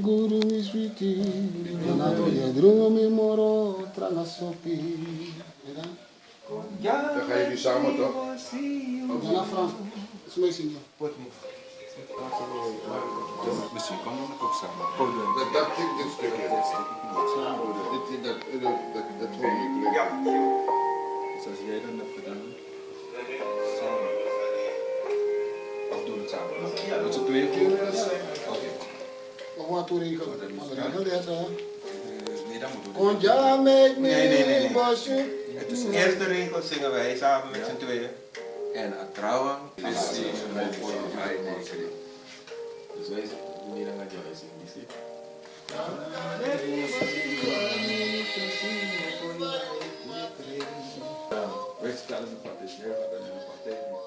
Guru mi sweetie, nato ya droom mi moro tranga sopi. Dan gaan jullie samen toch? Dana Frank, is mee zingen. Misschien kan dat ook samen. Dat stukje. Dat hoor je. Ja. Dus als jij dan hebt gedaan, samen. Of doen het samen? Met z'n tweeën? Oké. Nog wat toeregelen. Nee, dat moeten we Kon ja met me. Nee. De eerste regel zingen wij samen met z'n tweeën. En trouwen is voor mij rekening. Dus wij doen niet aan het juist in die zin. Wij stellen de partij neer, maar dan is de partij niet.